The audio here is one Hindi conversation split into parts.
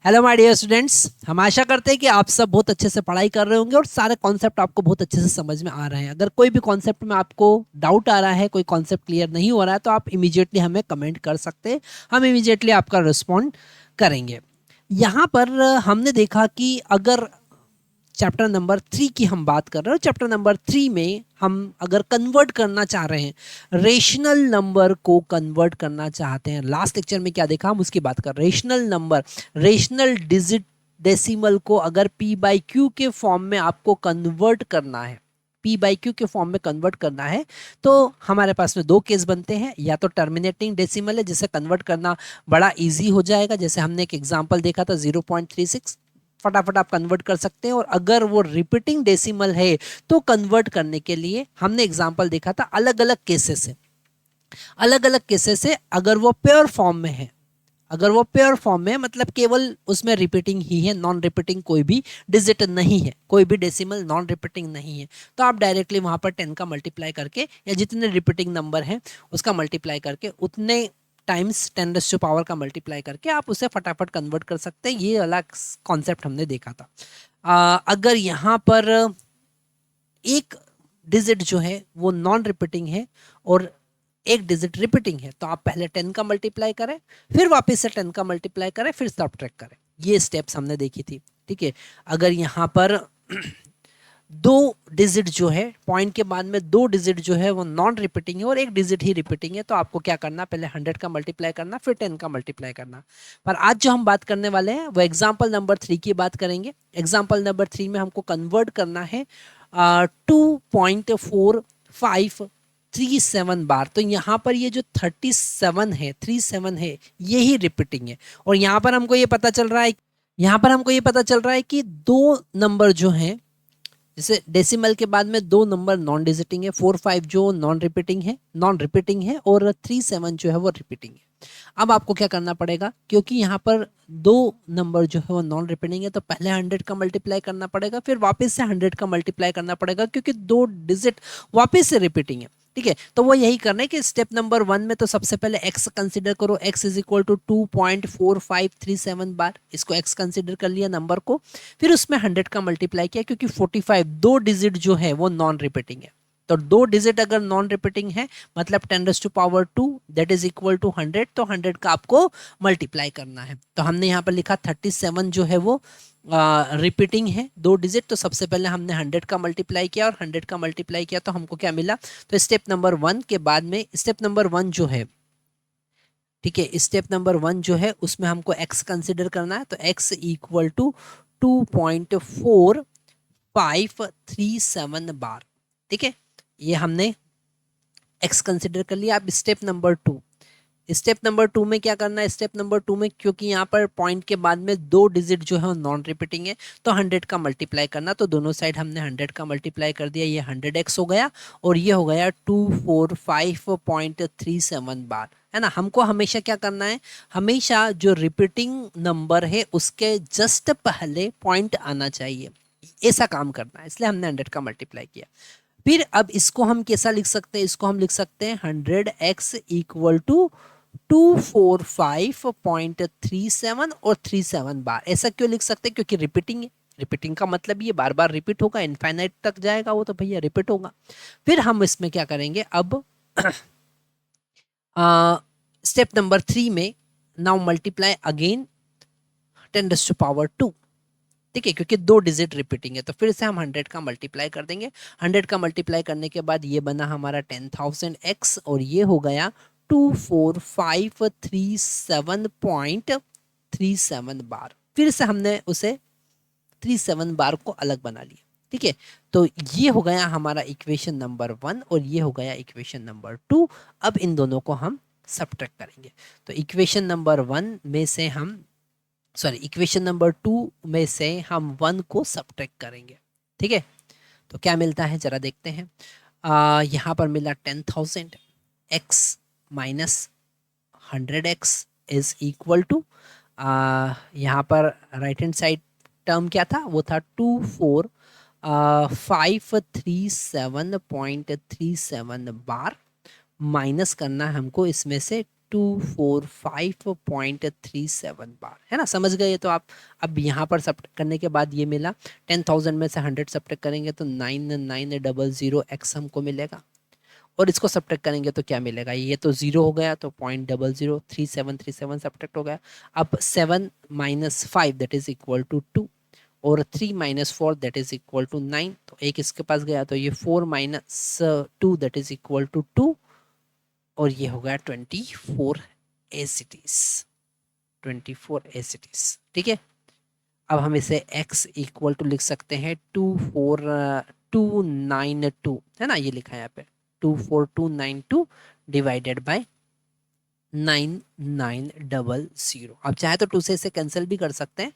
हेलो माय डियर स्टूडेंट्स, हम आशा करते हैं कि आप सब बहुत अच्छे से पढ़ाई कर रहे होंगे और सारे कॉन्सेप्ट आपको बहुत अच्छे से समझ में आ रहे हैं। अगर कोई भी कॉन्सेप्ट में आपको डाउट आ रहा है, कोई कॉन्सेप्ट क्लियर नहीं हो रहा है, तो आप इमीडिएटली हमें कमेंट कर सकते हैं। हम इमीडिएटली आपका रिस्पॉन्ड करेंगे। यहाँ पर हमने देखा कि अगर चैप्टर नंबर 3 की हम बात कर रहे हैं, चैप्टर नंबर 3 में हम अगर कन्वर्ट करना चाह रहे हैं, रेशनल नंबर को कन्वर्ट करना चाहते हैं। लास्ट लेक्चर में क्या देखा, हम उसकी बात कर रहे हैं। Rational number, rational digit decimal को अगर पी बाई क्यू के फॉर्म में आपको कन्वर्ट करना है, पी बाई क्यू के फॉर्म में कन्वर्ट करना है, तो हमारे पास में दो केस बनते हैं। या तो टर्मिनेटिंग डेसिमल है, जिसे कन्वर्ट करना बड़ा इजी हो जाएगा, जैसे हमने एक एग्जांपल देखा था 0.36, फटाफट आप कन्वर्ट कर सकते हैं। और अगर वो रिपीटिंग डेसिमल है तो कन्वर्ट करने के लिए हमने एग्जांपल देखा था अलग अलग केसेस से, अलग अलग केसेस से। अगर वो प्योर फॉर्म में है, अगर वो प्योर फॉर्म में मतलब केवल उसमें रिपीटिंग ही है, नॉन रिपीटिंग कोई भी डिजिट नहीं है, कोई भी डेसिमल नॉन रिपीटिंग नहीं है, तो आप डायरेक्टली वहां पर 10 का मल्टीप्लाई करके या जितने रिपीटिंग नंबर हैं उसका मल्टीप्लाई करके उतने टाइम्स 10 रेज़ टू पावर का मल्टीप्लाई करके आप उसे फटाफट कन्वर्ट कर सकते हैं। ये अलग कॉन्सेप्ट हमने देखा था। अगर यहाँ पर एक डिजिट जो है वो नॉन रिपीटिंग है और एक डिजिट रिपीटिंग है, तो आप पहले 10 का मल्टीप्लाई करें, फिर वापस से 10 का मल्टीप्लाई करें, फिर सब्ट्रैक्ट करें। ये स्टेप्स हमने देखी थी। ठीक है, अगर यहाँ पर दो डिजिट जो है, पॉइंट के बाद में दो डिजिट जो है वो नॉन रिपीटिंग है और एक डिजिट ही रिपीटिंग है, तो आपको क्या करना, पहले 100 का मल्टीप्लाई करना, फिर 10 का मल्टीप्लाई करना। पर आज जो हम बात करने वाले हैं वो एग्जाम्पल नंबर 3 की बात करेंगे। एग्जाम्पल नंबर 3 में हमको कन्वर्ट करना है 2.4537 बार। तो यहाँ पर ये जो 37 है ये ही रिपीटिंग है। और यहाँ पर हमको ये पता चल रहा है, यहाँ पर हमको ये पता चल रहा है कि दो नंबर जो हैं, जैसे डेसिमल के बाद में दो नंबर नॉन डिजिटिंग है, 45 जो नॉन रिपीटिंग है, और 37 जो है वो रिपीटिंग है। अब आपको क्या करना पड़ेगा, क्योंकि यहाँ पर दो नंबर जो है वो नॉन रिपीटिंग है, तो पहले 100 का मल्टीप्लाई करना पड़ेगा, फिर वापस से 100 का मल्टीप्लाई करना पड़ेगा, क्योंकि दो डिजिट वापस से रिपीटिंग है। ठीक है, तो वो यही करना है कि स्टेप नंबर 1 में तो सबसे पहले x कंसीडर करो, x इज इक्वल टू 2.4537 बार। इसको x कंसीडर कर लिया नंबर को, फिर उसमें 100 का मल्टीप्लाई किया, क्योंकि 45 दो डिजिट जो है वो नॉन रिपीटिंग है। तो दो डिजिट अगर नॉन रिपीटिंग है मतलब 10 raise to power 2 that is equal to 100, तो 100 का आपको मल्टीप्लाई करना है। तो हमने यहाँ पर लिखा 37 जो है वो रिपीटिंग है, दो डिजिट, तो सबसे पहले हमने 100 का मल्टीप्लाई किया और 100 का मल्टीप्लाई किया तो हमको क्या मिला। तो स्टेप नंबर 1 के बाद में स्टेप नंबर 1 जो है, ठीक है, स्टेप नंबर 1 जो है उसमें हमको x कंसिडर करना है, तो x इक्वल टू 2.4537 बार। ठीक है, ये हमने x कंसिडर कर लिया। अब स्टेप नंबर 2, स्टेप नंबर 2 में क्या करना है, स्टेप नंबर 2 में क्योंकि यहाँ पर पॉइंट के बाद में दो डिजिट जो है नॉन रिपीटिंग है, तो 100 का मल्टीप्लाई करना, तो दोनों साइड हमने 100 का मल्टीप्लाई कर दिया, ये 100x हो गया और ये हो गया 245.37 बार, है ना। हमको हमेशा क्या करना है, हमेशा जो रिपीटिंग नंबर है उसके जस्ट पहले पॉइंट आना चाहिए, ऐसा काम करना है, इसलिए हमने 100 का मल्टीप्लाई किया। फिर अब इसको हम कैसा लिख सकते हैं, इसको हम लिख सकते हैं 100x इक्वल टू 245.37 और 37 बार। ऐसा क्यों लिख सकते हैं, क्योंकि रिपीटिंग है, रिपीटिंग का मतलब ये बार बार रिपीट होगा, इनफाइनाइट तक जाएगा वो, तो भैया रिपीट होगा। फिर हम इसमें क्या करेंगे अब स्टेप नंबर 3 में now multiply again 10 raise to power 2। ठीक है, क्योंकि दो डिजिट रिपीटिंग है, तो फिर से हम 100 का मल्टीप्लाई कर देंगे। 100 का मल्टीप्लाई करने के बाद ये बना हमारा 10,000x और ये हो गया 24537.37 बार। फिर से हमने उसे 37 बार को अलग बना लिया। ठीक है, तो ये हो गया हमारा इक्वेशन नंबर 1 और ये हो गया इक्वेशन नंबर 2। अब इन दोनों को हम सब्ट्रैक्ट करेंगे, तो इक्वेशन नंबर 1 में से हम इक्वेशन नंबर 2 में से हम 1 को सब्ट्रैक्ट करेंगे। ठीक है, तो क्या मिलता है जरा देखते हैं। यहाँ पर मिला 10,000 x minus 100x is equal to, यहाँ पर राइट हैंड साइड टर्म क्या था, वो था 24537.37 बार, माइनस करना है हमको इसमें से 245.37 बार, है ना, समझ गए। तो आप अब यहाँ पर सब्ट्रैक्ट करने के बाद ये मिला, 10,000 में से 100 सब्ट्रैक्ट करेंगे तो 9900x हमको मिलेगा, और इसको सब्ट्रैक्ट करेंगे तो क्या मिलेगा, ये तो जीरो हो गया तो 0.003737 सब्ट्रैक्ट हो गया। अब 7 minus 5 that is equal to 2, और 3 minus 4 that is equal to 9, तो एक इसके पास गया तो ये 4 minus 2 that is equal to 2, और ये हो गया 24 as it is, 24 as it is. ठीक है, अब हम इसे x इक्वल टू लिख सकते हैं 24292, है ना, ये लिखा है यहाँ पे 24292 डिवाइडेड बाय 9900। आप चाहे तो 2 से इसे कैंसिल भी कर सकते हैं,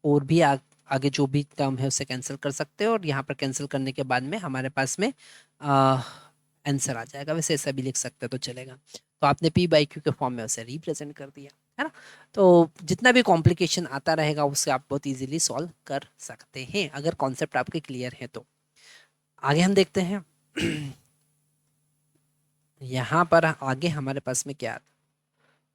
और भी आगे जो भी टर्म है उसे कैंसिल कर सकते हैं, और यहाँ पर कैंसिल करने के बाद में हमारे पास में आंसर आ जाएगा। वैसे ऐसा भी लिख सकते हैं तो चलेगा। तो आपने p बाई क्यू के फॉर्म में उसे रिप्रेजेंट कर दिया, है ना। तो जितना भी कॉम्प्लिकेशन आता रहेगा उससे आप बहुत इजीली सॉल्व कर सकते हैं अगर कॉन्सेप्ट आपके क्लियर है तो। आगे हम देखते हैं यहाँ पर आगे हमारे पास में क्या,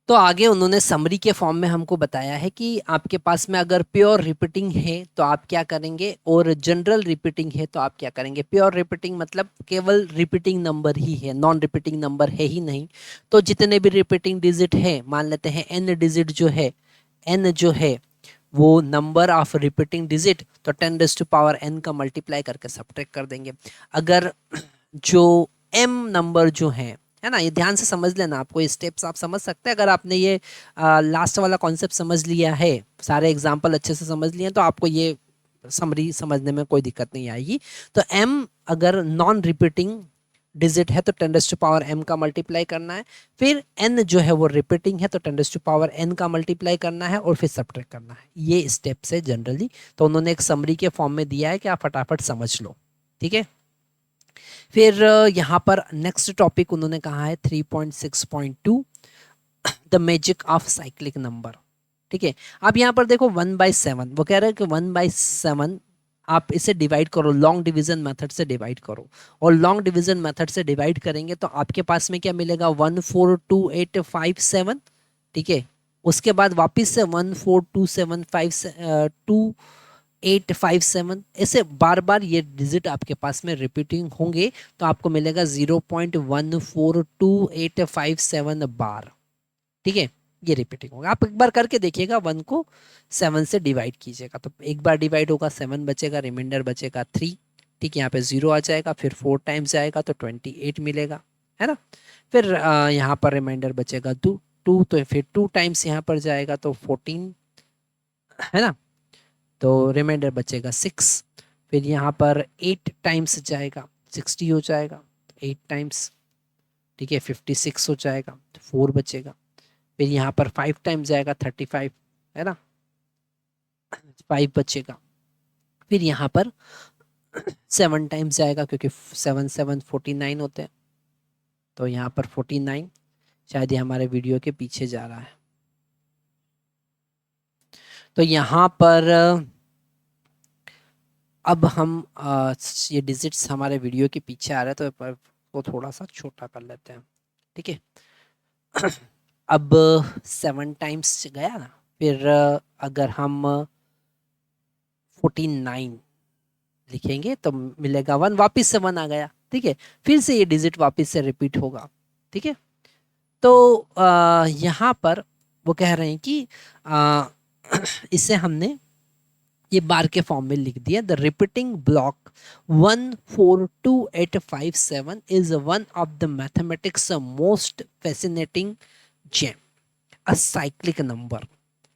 तो आगे उन्होंने समरी के फॉर्म में हमको बताया है कि आपके पास में अगर प्योर रिपीटिंग है तो आप क्या करेंगे, और जनरल रिपीटिंग है तो आप क्या करेंगे। प्योर रिपीटिंग मतलब केवल रिपीटिंग नंबर ही है, नॉन रिपीटिंग नंबर है ही नहीं। तो जितने भी रिपीटिंग डिजिट है, मान लेते हैं n डिजिट जो है, n जो है वो नंबर ऑफ रिपीटिंग डिजिट, तो 10⁻n का मल्टीप्लाई करके सब्ट्रैक्ट कर देंगे। अगर जो m नंबर जो है ना, ये ध्यान से समझ लेना, आपको ये स्टेप्स आप समझ सकते हैं। अगर आपने ये लास्ट वाला कॉन्सेप्ट समझ लिया है, सारे एग्जांपल अच्छे से समझ लिए हैं, तो आपको ये समरी समझने में कोई दिक्कत नहीं आएगी। तो m अगर नॉन रिपीटिंग डिजिट है तो 10⁻m का मल्टीप्लाई करना है, फिर n जो है वो रिपीटिंग है तो 10⁻n का मल्टीप्लाई करना है, और फिर सब्ट्रैक्ट करना है। ये स्टेप्स है जनरली, तो उन्होंने एक समरी के फॉर्म में दिया है कि आप फटाफट समझ लो। ठीक है, फिर यहाँ पर नेक्स्ट टॉपिक उन्होंने कहा है 3.6.2 the magic of cyclic number. ठीक है, अब यहाँ पर देखो 1/7, वो कह रहे हैं कि 1/7 आप इसे डिवाइड करो, लॉन्ग डिवीजन मेथड से डिवाइड करो, और लॉन्ग डिवीजन मेथड से डिवाइड करेंगे तो आपके पास में क्या मिलेगा, 142857। ठीक है, उसके बाद वापस से 14275 ऐसे बार बार ये डिजिट आपके पास में रिपीटिंग होंगे, तो आपको मिलेगा 0.142857 बार। ठीक है, ये रिपीटिंग होगा। आप एक बार करके देखिएगा, 1 को 7 से डिवाइड कीजिएगा, तो एक बार डिवाइड होगा 7 बचेगा, रिमाइंडर बचेगा 3। ठीक है, यहाँ पे 0 आ जाएगा, फिर 4 टाइम्स जाएगा तो 28 मिलेगा, है ना। फिर यहाँ पर रिमाइंडर बचेगा 2, तो फिर 2 टाइम्स यहाँ पर जाएगा तो 14, है ना। तो रिमाइंडर बचेगा 6, फिर यहाँ पर 8 टाइम्स जाएगा 60 हो जाएगा, 8 टाइम्स। ठीक है, 56 हो जाएगा, 4 बचेगा, फिर यहाँ पर 5 टाइम्स जाएगा 35, है ना, 5 बचेगा, फिर यहाँ पर 7 टाइम्स जाएगा क्योंकि 7 7 49 होते हैं, तो यहाँ पर 49, शायद ये हमारे वीडियो के पीछे जा रहा है, तो यहाँ पर अब हम ये डिजिट्स हमारे वीडियो के पीछे आ रहे हैं तो वो थोड़ा सा छोटा कर लेते हैं। ठीक है, अब 7 टाइम्स गया ना, फिर अगर हम 49 लिखेंगे तो मिलेगा 1, वापस से 1 आ गया। ठीक है, फिर से ये डिजिट वापस से रिपीट होगा। ठीक है, तो यहाँ पर वो कह रहे हैं कि इसे हमने ये बार के फॉर्म में लिख दिया। The repeating block 142857 is one of the mathematics most fascinating gem, a cyclic number,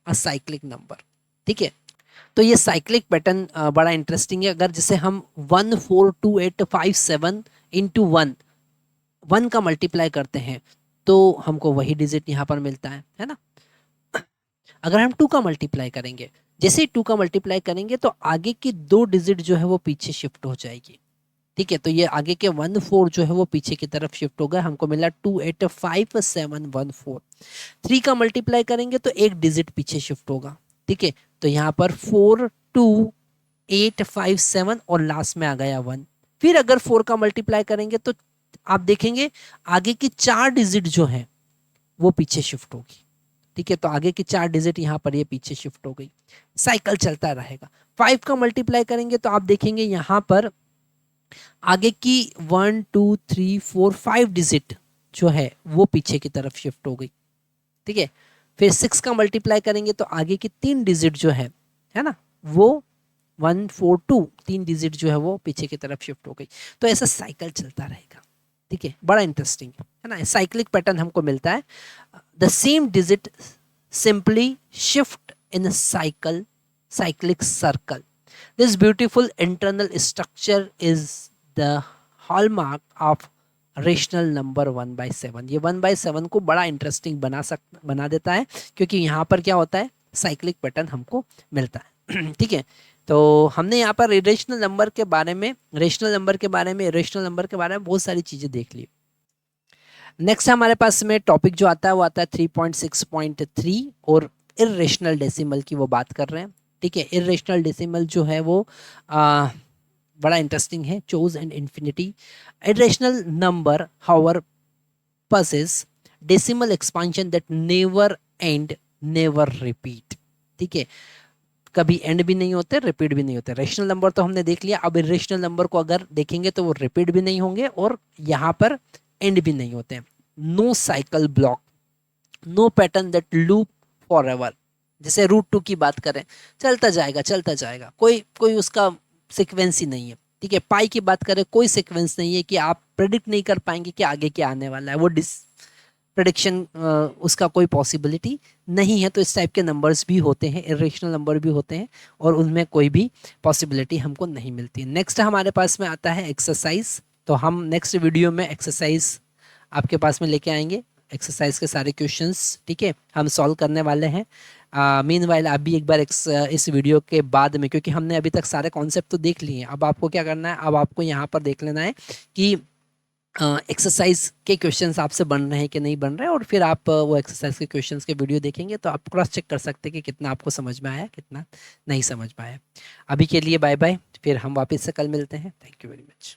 a cyclic number. ठीक है, तो ये साइक्लिक पैटर्न बड़ा इंटरेस्टिंग है। अगर जैसे हम 142857 इंटू 1 का मल्टीप्लाई करते हैं तो हमको वही डिजिट यहाँ पर मिलता है ना। अगर हम 2 का मल्टीप्लाई करेंगे, जैसे ही 2 का मल्टीप्लाई करेंगे तो आगे की 2 डिजिट जो है वो पीछे शिफ्ट हो जाएगी। ठीक है, तो ये आगे के 14 जो है वो पीछे की तरफ शिफ्ट हो गए, हमको मिला 285714। 3 का मल्टीप्लाई करेंगे तो एक डिजिट पीछे शिफ्ट होगा। ठीक है, तो यहाँ पर 42857 और लास्ट में आ गया 1। फिर अगर 4 का मल्टीप्लाई करेंगे तो आप देखेंगे आगे की 4 डिजिट जो है वो पीछे शिफ्ट होगी। ठीक है, तो आगे की 4 डिजिट यहाँ पर ये पीछे शिफ्ट हो गई। साइकिल चलता रहेगा। 5 का मल्टीप्लाई करेंगे तो आप देखेंगे यहाँ पर आगे की 1 2 3 4 5 डिजिट जो है वो पीछे की तरफ शिफ्ट हो गई। ठीक है, फिर 6 का मल्टीप्लाई करेंगे तो आगे की 3 डिजिट जो है ना, वो 1 4 2 3 डिजिट जो है वो पीछे की तरफ शिफ्ट हो गई। तो ऐसा साइकिल चलता रहेगा। ठीक है, बड़ा इंटरेस्टिंग है ना, साइक्लिक पैटर्न हमको मिलता है। The same digit simply shift in cycle cyclic circle. This beautiful internal structure is the hallmark of rational number 1/7। ये 1/7 को बड़ा इंटरेस्टिंग बना देता है, क्योंकि यहाँ पर क्या होता है, साइक्लिक पैटर्न हमको मिलता है। ठीक है, तो हमने यहाँ पर रेशनल नंबर के बारे में बहुत सारी चीज़ें देख ली। नेक्स्ट हमारे पास में टॉपिक जो आता है वो आता है 3.6.3 और इर्रेशनल डेसिमल की वो बात कर रहे हैं। ठीक है, इर्रेशनल डेसिमल जो है वो बड़ा इंटरेस्टिंग है। Chose and infinity. Irrational number however possess decimal expansion that never and never repeat. ठीक है, कभी एंड भी नहीं होते, रिपीट भी नहीं होते। रेशनल नंबर तो हमने देख लिया, अब इर्रेशनल नंबर को अगर देखेंगे तो वो रिपीट भी नहीं होंगे और यहाँ पर एंड भी नहीं होते। No cycle block, no pattern that loop forever. जैसे √2 की बात करें, चलता जाएगा, कोई उसका सीक्वेंस ही नहीं है। ठीक है, पाई की बात करें, कोई सीक्वेंस नहीं है कि आप प्रेडिक्ट नहीं कर पाएंगे कि आगे क्या आने वाला है, वो प्रेडिक्शन उसका कोई पॉसिबिलिटी नहीं है। तो इस टाइप के नंबर्स भी होते हैं, इरेशनल नंबर भी होते हैं, और उनमें कोई भी पॉसिबिलिटी हमको नहीं मिलती। नेक्स्ट हमारे पास में आता है एक्सरसाइज। तो हम नेक्स्ट वीडियो में एक्सरसाइज आपके पास में लेके आएंगे, एक्सरसाइज के सारे क्वेश्चंस। ठीक है, हम सॉल्व करने वाले हैं। मीनवाइल आप भी एक बार इस वीडियो के बाद में, क्योंकि हमने अभी तक सारे कॉन्सेप्ट तो देख लिए हैं, अब आपको क्या करना है, अब आपको यहाँ पर देख लेना है कि एक्सरसाइज के क्वेश्चंस आपसे बन रहे हैं कि नहीं बन रहे हैं, और फिर आप वो एक्सरसाइज के क्वेश्चंस के वीडियो देखेंगे तो आप क्रॉस चेक कर सकते हैं कि कितना आपको समझ में आया, कितना नहीं समझ में आया। अभी के लिए बाय बाय, फिर हम वापस से कल मिलते हैं। Thank you very much.